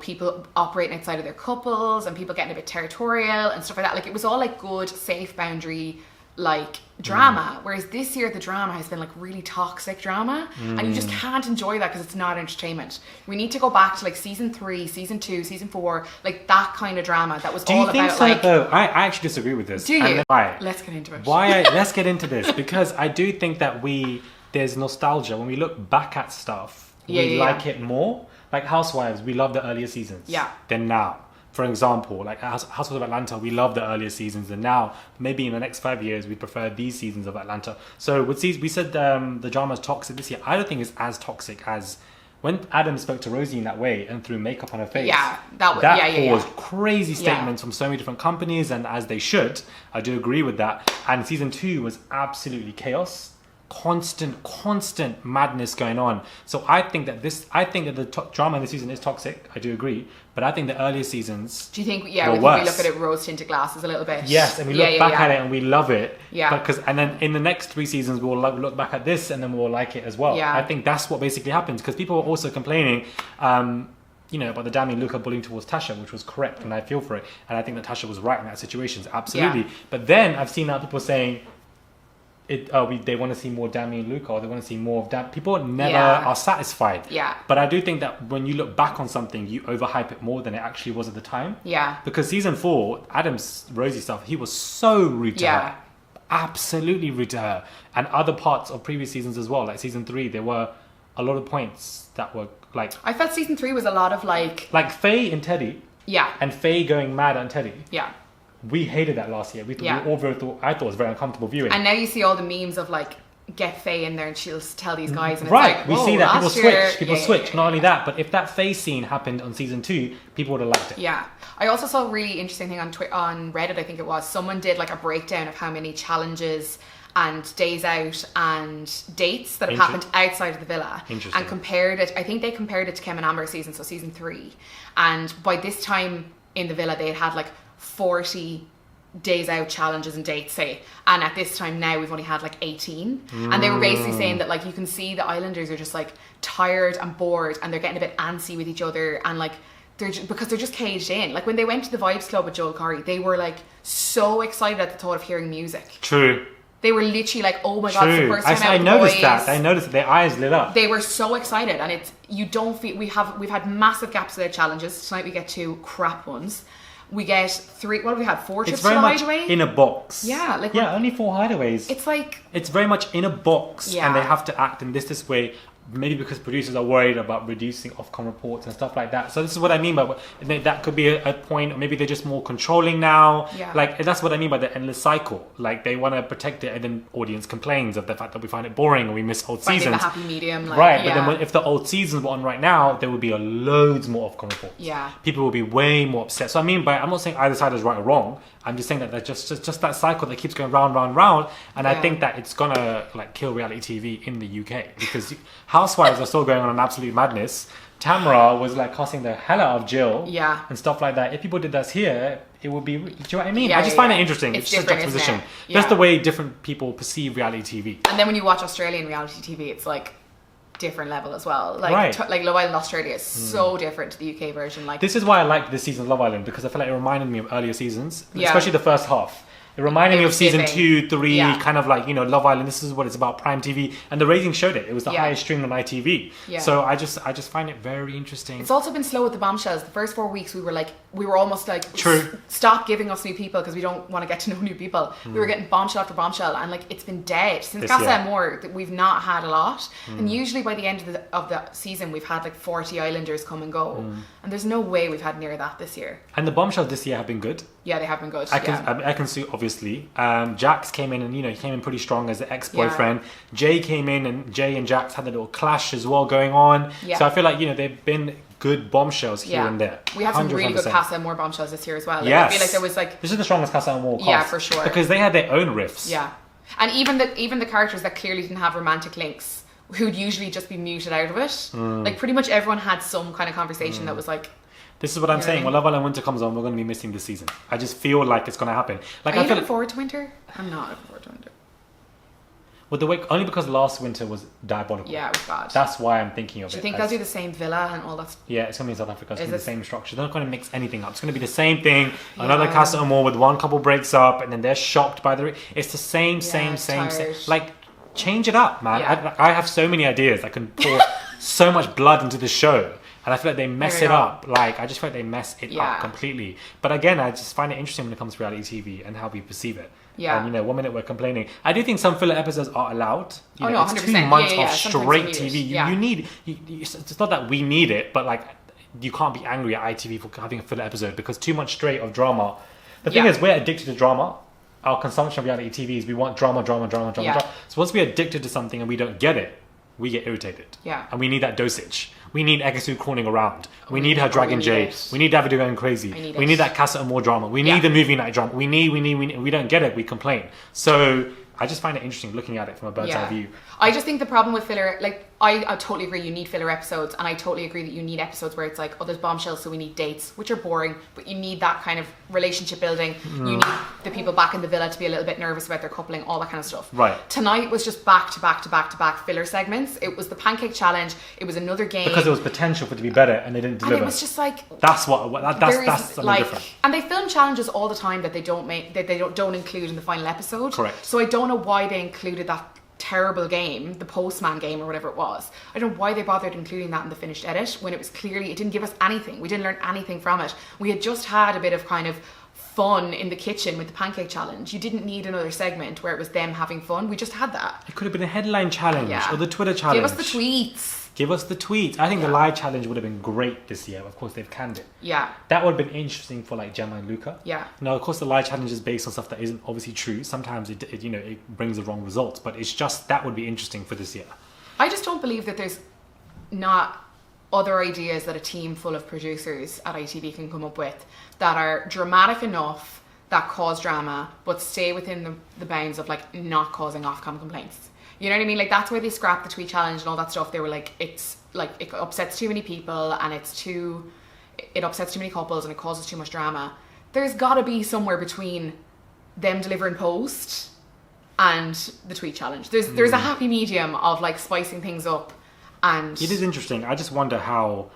S3: people operating outside of their couples and people getting a bit territorial and stuff like that. Like it was all like good, safe boundary like drama, whereas this year the drama has been like really toxic drama, and you just can't enjoy that because it's not entertainment. We need to go back to like season 3, season 2, season 4, like that kind of drama that was
S4: Do
S3: all
S4: you think
S3: about
S4: so,
S3: like.
S4: though? I actually disagree with this.
S3: Do you?
S4: And then why?
S3: Let's get into it.
S4: Let's get into this, because I do think that there's nostalgia when we look back at stuff. We like it more. Like Housewives, we love the earlier seasons.
S3: Yeah.
S4: Than now. For example, like Housewives of Atlanta, we love the earlier seasons, and now maybe in the next 5 years we prefer these seasons of Atlanta. So we said the drama is toxic this year. I don't think it's as toxic as when Adam spoke to Rosie in that way and threw makeup on her face.
S3: Yeah, that
S4: caused crazy statements from so many different companies, and as they should. I do agree with that. And season 2 was absolutely chaos. Constant madness going on. So I think that the drama in this season is toxic. I do agree, but I think the earlier seasons.
S3: Do you think?
S4: were
S3: We think
S4: worse.
S3: we look at it rose tinted glasses a little bit.
S4: Yes, and we look back at it and we love it.
S3: Yeah.
S4: And then in the next 3 seasons we'll look back at this and then we'll like it as well.
S3: Yeah.
S4: I think that's what basically happens, because people were also complaining. About the Dami and Luca bullying towards Tasha, which was correct, and I feel for it. And I think that Tasha was right in that situation, absolutely.
S3: Yeah.
S4: But then I've seen now people saying, they want to see more Dami and Luca, or they want to see more of that. People never
S3: Yeah.
S4: are satisfied.
S3: Yeah.
S4: But I do think that when you look back on something, you overhype it more than it actually was at the time.
S3: Yeah.
S4: Because season 4, Adam's Rosie stuff, he was so rude to
S3: Yeah.
S4: her. Absolutely rude to her. And other parts of previous seasons as well, like season 3, there were a lot of points that were like
S3: I felt season 3 was a lot of like
S4: Faye and Teddy,
S3: yeah.
S4: and Faye going mad on Teddy.
S3: Yeah.
S4: We hated that last year. We
S3: Yeah.
S4: all thought, I thought it was very uncomfortable viewing.
S3: And now you see all the memes of like get Faye in there and she'll tell these guys and
S4: Right,
S3: it's like,
S4: we
S3: whoa,
S4: see that people
S3: last year-
S4: switch. People
S3: yeah,
S4: switch.
S3: yeah,
S4: Not only
S3: yeah.
S4: that, but if that Faye scene happened on season 2, people would have liked it.
S3: Yeah. I also saw a really interesting thing on Reddit, I think it was. Someone did like a breakdown of how many challenges and days out and dates that have happened outside of the villa.
S4: Interesting.
S3: And compared it, I think they compared it to Kim and Amber's season, so season 3. And by this time in the villa, they had like 40 days out challenges and dates, say. And at this time now, we've only had like 18. And they were basically saying that like you can see the islanders are just like tired and bored and they're getting a bit antsy with each other and like because they're just caged in. Like when they went to the Vibes Club with Joel Corey, they were like so excited at the thought of hearing music.
S4: True.
S3: They were literally like, oh my god, it's the
S4: True.
S3: first time out
S4: I
S3: with the
S4: noticed
S3: boys.
S4: that. I noticed that their eyes lit up.
S3: They were so excited, and it's you don't feel we've had massive gaps of their challenges. Tonight we get 2 crap ones. We get 3. What have we had? 4 trips
S4: It's very
S3: to the
S4: much
S3: hideaway.
S4: in a box.
S3: Yeah, like
S4: only 4 hideaways.
S3: it's like
S4: It's very much in a box,
S3: Yeah.
S4: and they have to act in this way. Maybe because producers are worried about reducing Ofcom reports and stuff like that. So this is what I mean by that could be a point. Or maybe they're just more controlling now.
S3: Yeah.
S4: Like that's what I mean by the endless cycle. Like they want to protect it, and then audience complains of the fact that we find it boring or we miss old
S3: finding
S4: seasons.
S3: the happy medium. Like,
S4: Right,
S3: yeah.
S4: but then if the old seasons were on right now, there would be loads more Ofcom reports.
S3: Yeah.
S4: People will be way more upset. So I mean, I'm not saying either side is right or wrong. I'm just saying that there's just that cycle that keeps going round, and I
S3: Yeah.
S4: think that it's gonna like kill reality TV in the UK because Housewives are still going on an absolute madness. Tamara was like cussing the hell out of Jill,
S3: Yeah.
S4: and stuff like that. If people did that here, it would be. Do you know what I mean?
S3: Yeah,
S4: I just
S3: yeah,
S4: find
S3: yeah.
S4: it interesting.
S3: It's
S4: It's just a
S3: different, isn't
S4: juxtaposition.
S3: it?
S4: Just
S3: Yeah.
S4: the way different people perceive reality TV.
S3: And then when you watch Australian reality TV, it's like different level as well. Like
S4: Right.
S3: like Love Island Australia is so different to the UK version. Like
S4: This is why I liked this season of Love Island, because I feel like it reminded me of earlier seasons,
S3: Yeah.
S4: especially the first half. It reminded
S3: It
S4: me of
S3: was
S4: season
S3: giving.
S4: 2, 3,
S3: Yeah.
S4: kind of like, Love Island. This is what it's about, Prime TV. And the ratings showed it. It was the
S3: Yeah.
S4: highest stream on ITV.
S3: Yeah.
S4: So I just find it very interesting.
S3: it's also been slow with the Bombshells. The first 4 weeks we were almost like
S4: True.
S3: stop giving us new people because we don't want to get to know new people. We were getting bombshell after bombshell and like it's been dead since
S4: This
S3: Casa
S4: year.
S3: Amor. That we've not had a lot, and usually by the end of the season we've had like 40 Islanders come and go, and there's no way we've had near that this year.
S4: And the Bombshells this year have been good.
S3: Yeah, they have been good. Yeah.
S4: Ekin-Su, obviously. Jax came in and, he came in pretty strong as the ex-boyfriend. Jay came in and Jay and Jax had a little clash as well going on.
S3: Yeah.
S4: So I feel like, they've been good bombshells here and there.
S3: We have some really good
S4: 100%.
S3: Casa Amor bombshells this year as well. Like,
S4: Yes.
S3: I feel like there was like
S4: This is the strongest Casa Amor cast.
S3: Yeah, for sure.
S4: Because they had their own riffs.
S3: yeah, and even the characters that clearly didn't have romantic links, who'd usually just be muted out of it. Like pretty much everyone had some kind of conversation that was like.
S4: This is what I'm
S3: You know
S4: saying.
S3: what I
S4: When Love Island Winter comes on, we're going to be missing this season. I just feel like it's going to happen. Like
S3: Are
S4: I
S3: you
S4: feel
S3: looking forward to winter? I'm not looking forward to winter.
S4: well, the way only because last winter was diabolical.
S3: Yeah, it was bad.
S4: That's why I'm thinking of
S3: Do
S4: it.
S3: you think
S4: as-
S3: they'll do the same villa and all that?
S4: Yeah, it's going to be in South Africa. It's going to be
S3: Is
S4: the
S3: it-
S4: same structure. They're not going to mix anything up. It's going to be the same thing. Another
S3: Yeah.
S4: Casa Amor with one couple breaks up and then they're shocked by the... It's the same.
S3: tired.
S4: Like, change it up, man.
S3: Yeah.
S4: I have so many ideas. I can pour so much blood into the show. And I feel like they mess
S3: There
S4: it
S3: we go.
S4: up. Like, I just feel like they mess it
S3: Yeah.
S4: up completely. But again, I just find it interesting when it comes to reality TV and how we perceive it.
S3: Yeah.
S4: And, 1 minute we're complaining. I do think some filler episodes are allowed.
S3: Oh, no,
S4: it's
S3: 100%.
S4: 2 months
S3: Yeah,
S4: of
S3: sometimes
S4: straight
S3: you need
S4: TV.
S3: it. Yeah.
S4: You need... it's not that we need it, but, like, you can't be angry at ITV for having a filler episode because too much straight of drama. The thing
S3: Yeah.
S4: is, we're addicted to drama. Our consumption of reality TV is we want drama.
S3: Yeah.
S4: So once we're addicted to something and we don't get it, we get irritated.
S3: Yeah.
S4: And we need that dosage. We need Ekin-Su crawling around. We need her
S3: need
S4: dragging
S3: it.
S4: Jay. We need Davido going crazy.
S3: I need
S4: We
S3: it.
S4: need that Casa Amor drama. We need
S3: Yeah.
S4: the movie night drama. We need. We don't get it. We complain. So I just find it interesting looking at it from a bird's eye view.
S3: I just think the problem with filler, like I totally agree you need filler episodes, and I totally agree that you need episodes where it's like, oh, there's bombshells, so we need dates, which are boring, but you need that kind of relationship building. You need the people back in the villa to be a little bit nervous about their coupling, all that kind of stuff.
S4: Right.
S3: Tonight was just back to back filler segments. It was the pancake challenge, it was another game.
S4: Because there was potential for it to be better and they didn't deliver.
S3: And it was just like...
S4: That's something
S3: like,
S4: different.
S3: And they film challenges all the time that they don't include in the final episode.
S4: Correct.
S3: So I don't know why they included that terrible game, the Postman game or whatever it was. I don't know why they bothered including that in the finished edit when it was clearly, it didn't give us anything. We didn't learn anything from it. We had just had a bit of kind of fun in the kitchen with the pancake challenge. You didn't need another segment where it was them having fun. We just had that.
S4: It could have been a headline challenge or the Twitter challenge.
S3: Give us the tweets.
S4: Give us the tweets. I think the live challenge would have been great this year. Of course, they've canned it.
S3: Yeah.
S4: That would have been interesting for like Gemma and Luca.
S3: Yeah.
S4: Now, of course, the live challenge is based on stuff that isn't obviously true. Sometimes it brings the wrong results, but it's just that would be interesting for this year.
S3: I just don't believe that there's not other ideas that a team full of producers at ITV can come up with that are dramatic enough, that cause drama, but stay within the bounds of like not causing Ofcom complaints. You know what I mean? Like that's where they scrapped the tweet challenge and all that stuff. They were like, it's like it upsets too many people and it upsets too many couples and it causes too much drama. There's got to be somewhere between them delivering post and the tweet challenge. There's a happy medium of like spicing things up. And
S4: it is interesting. I just wonder how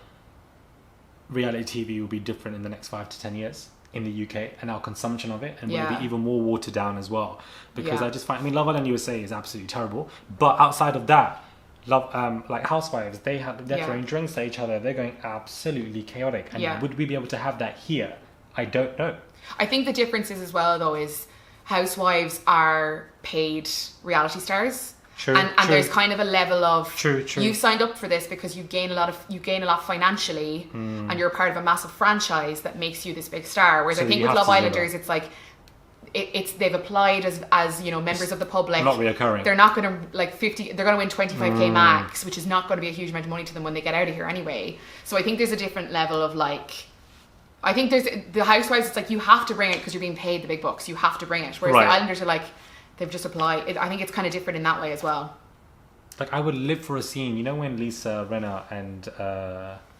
S4: reality TV will be different in the next 5 to 10 years in the UK and our consumption of it, and will it be even more watered down as well, because I just find, I mean, Love Island USA is absolutely terrible, but outside of that, like Housewives, they're throwing drinks at each other, they're going absolutely chaotic, and would we be able to have that here? I don't know.
S3: I think the difference is as well though is Housewives are paid reality stars.
S4: True,
S3: and there's kind of a level of
S4: true.
S3: You've signed up for this because you gain a lot financially, and you're part of a massive franchise that makes you this big star. Whereas I think with Love Islanders, it's like it's they've applied as you know, members of the public.
S4: Not reoccurring.
S3: They're not going to like 50. They're going to win 25k max, which is not going to be a huge amount of money to them when they get out of here anyway. So I think there's a different level of like. I think there's the Housewives. It's like you have to bring it because you're being paid the big bucks. You have to bring it. Whereas the Islanders are like. They've just applied. I think it's kind of different in that way as well. Like,
S4: I would live for a scene, you know, when Lisa Rinna and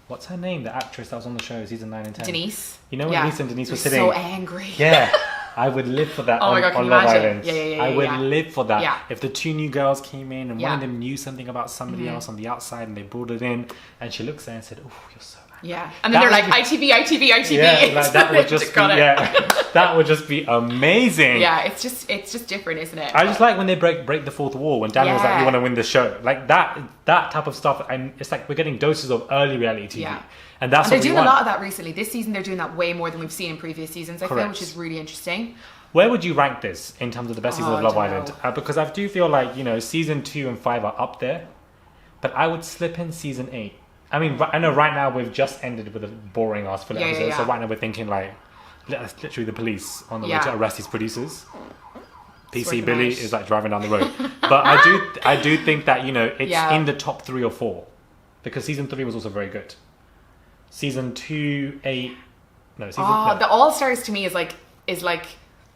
S4: what's her name, the actress that was on the show season 9 and 10,
S3: Denise.
S4: You know when Lisa and Denise were sitting
S3: so angry.
S4: Yeah, I would live for that.
S3: Oh my God, can
S4: on
S3: you
S4: Love
S3: imagine?
S4: Island.
S3: Yeah,
S4: I would live for that.
S3: Yeah.
S4: If the two new girls came in and one of them knew something about somebody else on the outside and they brought it in, and she looks there and said, "Oh, you're so."
S3: Yeah, and then they're like ITV.
S4: Yeah, like that would just be that would just be amazing.
S3: Yeah, it's just different, isn't it?
S4: I just like when they break the fourth wall. When Daniel's like, "You want to win the show," like that type of stuff. And it's like we're getting doses of early reality TV, and that's what
S3: they're
S4: we
S3: doing
S4: want.
S3: a lot of that recently. This season, they're doing that way more than we've seen in previous seasons. I feel, which is really interesting.
S4: Where would you rank this in terms of the best season of Love Island? Because I do feel like, you know, season 2 and 5 are up there, but I would slip in season 8. I mean, I know right now we've just ended with a boring ass filler episode, so right now we're thinking like, literally the police on the way to arrest these producers. PC Billy is like driving down the road, but I do think that, you know, it's in the top 3 or 4, because season 3 was also very good. Season 2, 8, no, season. No.
S3: The All Stars to me is like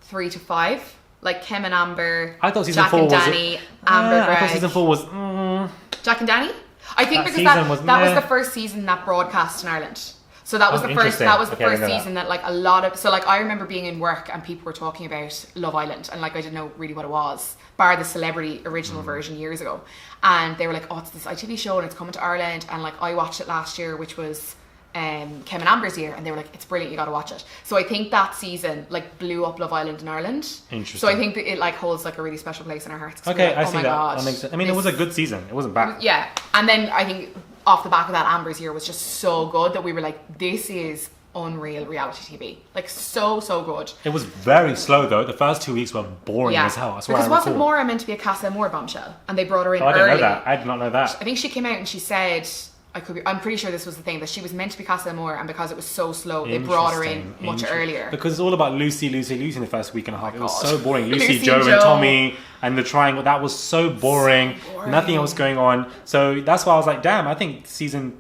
S3: 3 to 5, like Kim and Amber.
S4: I thought season
S3: Jack
S4: 4
S3: and
S4: was.
S3: Danny, Amber, Greg.
S4: I thought season 4 was.
S3: Jack and Danny. I think because that was the first season that broadcast in Ireland. So that was the first. That was the first season that like a lot of. So like I remember being in work and people were talking about Love Island and like I didn't know really what it was, bar the celebrity original version years ago, and they were like, "Oh, it's this ITV show and it's coming to Ireland." And like I watched it last year, which was Kim and Amber's year, and they were like, "It's brilliant, you got to watch it." So I think that season like blew up Love Island in Ireland.
S4: Interesting.
S3: So I think that it like holds like a really special place in our hearts.
S4: Okay,
S3: like,
S4: I see that. That makes sense. I mean, it was a good season. It wasn't bad.
S3: Yeah, and then I think off the back of that, Amber's year was just so good that we were like, "This is unreal reality TV." Like so good.
S4: It was very slow though. The first 2 weeks were boring as hell. That's
S3: because wasn't Maura meant to be a Casa Amor bombshell, and they brought her in
S4: I didn't
S3: early.
S4: know that. I did not know that.
S3: I think she came out and she said, I'm pretty sure this was the thing, that she was meant to be Casa Amor, and because it was so slow, they brought her in much earlier.
S4: Because it's all about Lucy in the first week and a half. It was so boring. Lucy, Joe, and Tommy, and the triangle. That was so boring. Nothing else going on. So that's why I was like, damn, I think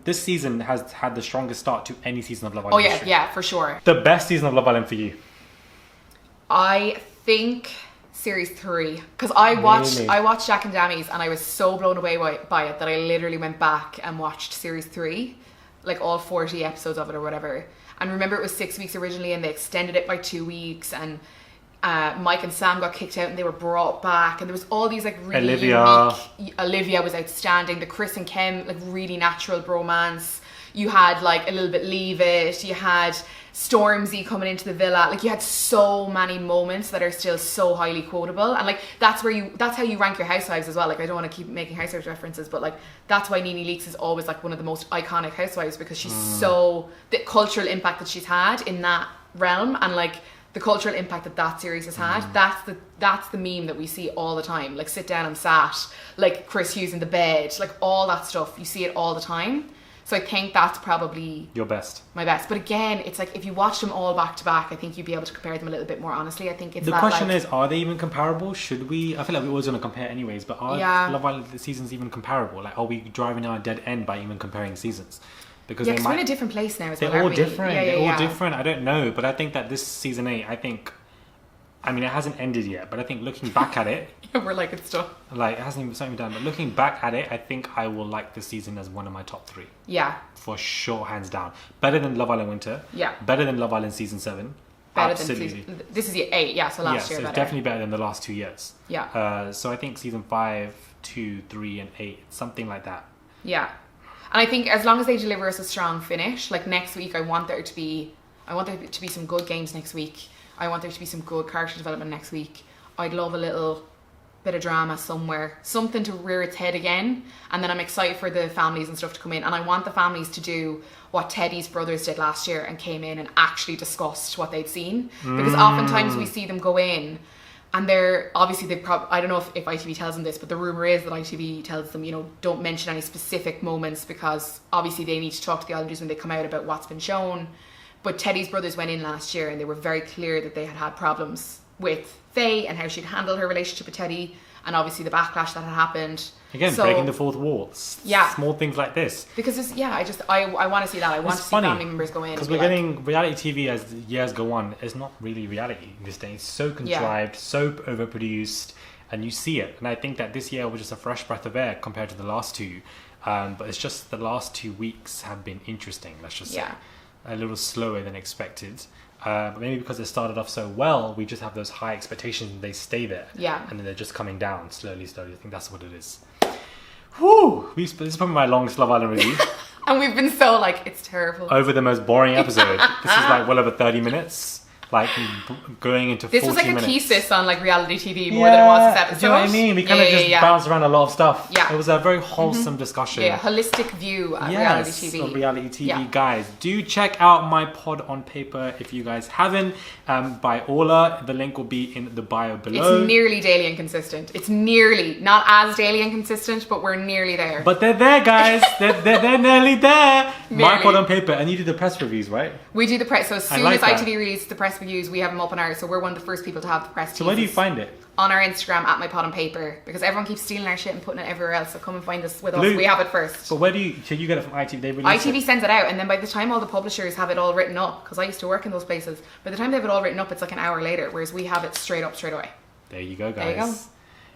S4: this season has had the strongest start to any season of Love Island.
S3: Yeah, for sure.
S4: The best season of Love Island for you?
S3: I think Series 3, because I watched
S4: Really?
S3: Jack and Dammy's and I was so blown away by it that I literally went back and watched Series 3, like all 40 episodes of it or whatever. And remember, it was 6 weeks originally and they extended it by 2 weeks, and Mike and Sam got kicked out and they were brought back, and there was all these like really unique. Olivia was outstanding. The Chris and Kem, like really natural bromance. You had like a little bit Leave It. You had Stormzy coming into the villa. Like, you had so many moments that are still so highly quotable, and like that's how you rank your housewives as well. Like, I don't want to keep making housewives references, but like that's why Nene Leakes is always like one of the most iconic housewives, because she's so, the cultural impact that she's had in that realm, and like the cultural impact that series has had. That's the meme that we see all the time. Like, Sit Down and Sat, like Chris Hughes in the bed, like all that stuff. You see it all the time. So I think that's probably
S4: Your best.
S3: my best. But again, it's like if you watch them all back to back, I think you'd be able to compare them a little bit more honestly. I think it's
S4: The
S3: that,
S4: question
S3: like,
S4: is, are they even comparable? Should we? I feel like we're always going to compare anyways, but are Love Island seasons even comparable? Like, are we driving down a dead end by even comparing seasons? Because
S3: yeah, 'cause we're in a different place now as well,
S4: they're all
S3: aren't we?
S4: different.
S3: Yeah,
S4: They're all different. I don't know, but I think that this season 8, I mean, it hasn't ended yet, but I think looking back at it,
S3: We're like, it's stuff.
S4: like, it hasn't even done, but looking back at it, I think I will like this season as one of my top 3.
S3: Yeah.
S4: For sure, hands down. Better than Love Island Winter.
S3: Yeah.
S4: Better than Love Island Season 7.
S3: Better
S4: Absolutely.
S3: than this is 8, yeah, so last
S4: So
S3: year
S4: it's
S3: better.
S4: definitely better than the last 2 years.
S3: Yeah.
S4: So I think Season 5, 2, 3, and 8, something like that.
S3: Yeah. And I think as long as they deliver us a strong finish, like next week, I want there to be some good games next week. I want there to be some good character development next week. I'd love a little bit of drama somewhere, something to rear its head again. And then I'm excited for the families and stuff to come in. And I want the families to do what Teddy's brothers did last year and came in and actually discussed what they'd seen. Because oftentimes we see them go in and they're obviously I don't know if ITV tells them this, but the rumor is that ITV tells them, you know, don't mention any specific moments because obviously they need to talk to the Islanders when they come out about what's been shown. But Teddy's brothers went in last year and they were very clear that they had problems with Faye and how she'd handled her relationship with Teddy, and obviously the backlash that had happened.
S4: Again,
S3: So-
S4: breaking the fourth wall.
S3: Yeah.
S4: Small things like this.
S3: Because I want to see that. I want to see family members go in.
S4: Because
S3: and
S4: we're
S3: be like,
S4: getting reality TV as the years go on. It's not really reality this day. It's so contrived, so overproduced, and you see it. And I think that this year was just a fresh breath of air compared to the last two. But it's just the last 2 weeks have been interesting, let's just say.
S3: Yeah.
S4: A little slower than expected. But maybe because it started off so well, we just have those high expectations and they stay there.
S3: Yeah.
S4: And then they're just coming down slowly. I think that's what it is. Whew! This is probably my longest Love Island review.
S3: and we've been so like, it's terrible.
S4: Over the most boring episode. This is like well over 30 minutes. Like going into 40
S3: This was like
S4: minutes.
S3: a thesis on like reality TV more than it was this episode.
S4: Do you know what I mean? We kind of just bounced around a lot of stuff.
S3: Yeah.
S4: It was a very wholesome discussion.
S3: Yeah, holistic view of reality TV.
S4: Of reality TV,
S3: Yeah.
S4: guys. Do check out my pod on paper if you guys haven't. By Orla, the link will be in the bio below.
S3: It's nearly daily and consistent. It's nearly, not as daily and consistent, but we're nearly there.
S4: But they're there, guys. they're nearly there. My
S3: Nearly.
S4: pod on paper, and you do the press reviews, right?
S3: We do the press, so as soon
S4: like
S3: as
S4: that.
S3: ITV releases the press reviews, we have them up on ours, so we're one of the first people to have the press
S4: So where do you
S3: teases
S4: find it?
S3: on our Instagram at my pod on paper, because everyone keeps stealing our shit and putting it everywhere else, so come and find us with us.
S4: Blue.
S3: We have it first.
S4: But where do you? So you get it from ITV? They release
S3: ITV
S4: it.
S3: sends it out, and then by the time all the publishers have it all written up, because I used to work in those places, by the time they have it all written up, it's like an hour later, whereas we have it straight up, straight away.
S4: There you go, guys.
S3: There you go.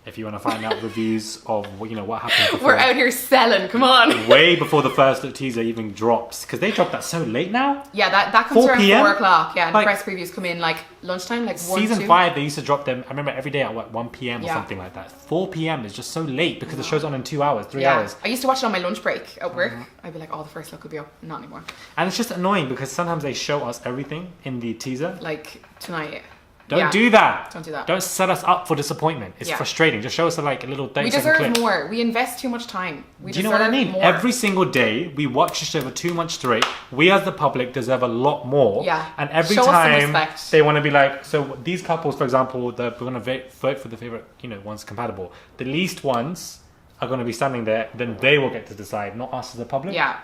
S4: If you want to find out reviews of what happened before.
S3: We're out here selling, come on.
S4: Way before the first teaser even drops, because they dropped that so late now.
S3: Yeah, that comes
S4: 4
S3: around
S4: PM?
S3: 4 o'clock, yeah, and
S4: Like-
S3: the press previews come in like lunchtime, like 1,
S4: Season
S3: 2.
S4: 5, they used to drop them. I remember every day at 1 p.m. or
S3: Yeah.
S4: something like that. 4 p.m. is just so late because the show's on in 2 hours, 3
S3: Yeah,
S4: hours,
S3: I used to watch it on my lunch break at work. I'd be like, oh, the first look will be up. Not anymore.
S4: and it's just annoying because sometimes they show us everything in the teaser.
S3: Like tonight.
S4: Don't
S3: Yeah.
S4: do that.
S3: Don't do that.
S4: Don't set us up for disappointment. It's
S3: Yeah.
S4: frustrating. Just show us a little 30
S3: We
S4: second
S3: deserve
S4: clip.
S3: more. We invest too much time. We
S4: Do you know what I
S3: deserve
S4: mean?
S3: more.
S4: Every single day we watch the show for 2 months straight. We as the public deserve a lot more.
S3: Yeah.
S4: And every
S3: Show us some
S4: time
S3: respect.
S4: they want to be like, so these couples, for example, we're going to vote for the favorite, ones compatible. The least ones are going to be standing there. Then they will get to decide, not us as the public.
S3: Yeah.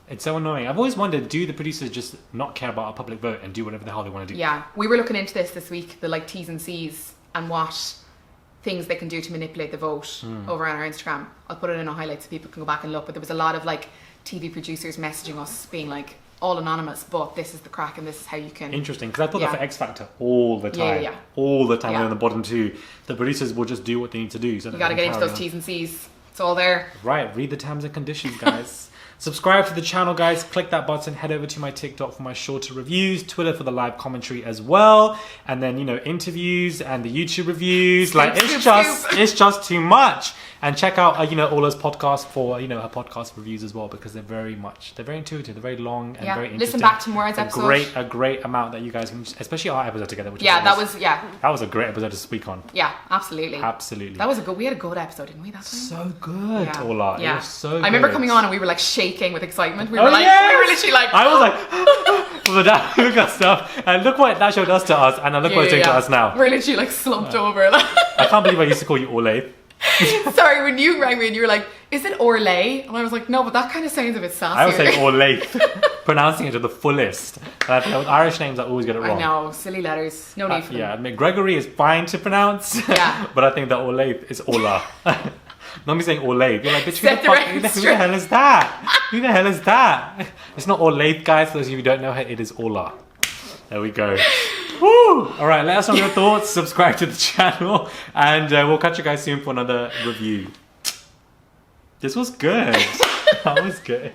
S4: It's so annoying. I've always wondered, do the producers just not care about a public vote and do whatever the hell they want to do?
S3: Yeah. We were looking into this week, the like T's and C's and what things they can do to manipulate the vote over on our Instagram. I'll put it in a highlight so people can go back and look. But there was a lot of like TV producers messaging us being like, all anonymous, but this is the crack and this is how you can.
S4: Interesting, because I thought that
S3: Yeah.
S4: for X Factor all the time.
S3: Yeah.
S4: All the time.
S3: Yeah.
S4: And then the bottom two, the producers will just do what they need to do. So
S3: You got to get into those T's and C's. It's all there.
S4: Right, read the terms and conditions, guys. Subscribe to the channel, guys. Click that button. Head over to my TikTok for my shorter reviews, Twitter for the live commentary as well, and then interviews and the YouTube reviews. It's just too much. And check out Orlaith's podcast for her podcast reviews as well, because they're very intuitive, they're very long and very interesting.
S3: Listen back to Moira's episode.
S4: A great amount that you guys can, especially our episode together. Which
S3: that was
S4: a great episode to speak on.
S3: Yeah, absolutely.
S4: That
S3: was we had a good episode, didn't we? That time?
S4: So good,
S3: Yeah.
S4: Ola.
S3: Yeah.
S4: It was so good.
S3: I remember coming on and we were like shaking with excitement. We
S4: Oh,
S3: were
S4: yes!
S3: literally like.
S4: I was like, with that look at stuff, and look what that show does to us, and look what it's doing to us now.
S3: We're literally like slumped over.
S4: I can't believe I used to call you Orlaith.
S3: Sorry, when you rang me and you were like, "Is it Orlaith?" And I was like, "No, but that kind of sounds a bit sassy."
S4: I would say Orlaith, pronouncing it to the fullest. And I think with Irish names, I always get it wrong.
S3: I know, silly letters. No need for them.
S4: Yeah, I mean, Gregory is fine to pronounce.
S3: Yeah.
S4: But I think that Orlaith is Ola. Not me saying Orlaith. You're like, bitch, who
S3: Set the record
S4: who the
S3: straight.
S4: hell is that? Who the hell is that? It's not Orlaith, guys. For those of you who don't know her, it is Ola. There we go. Woo! All right, let us know your thoughts. Subscribe to the channel, and we'll catch you guys soon for another review. This was good. That was good.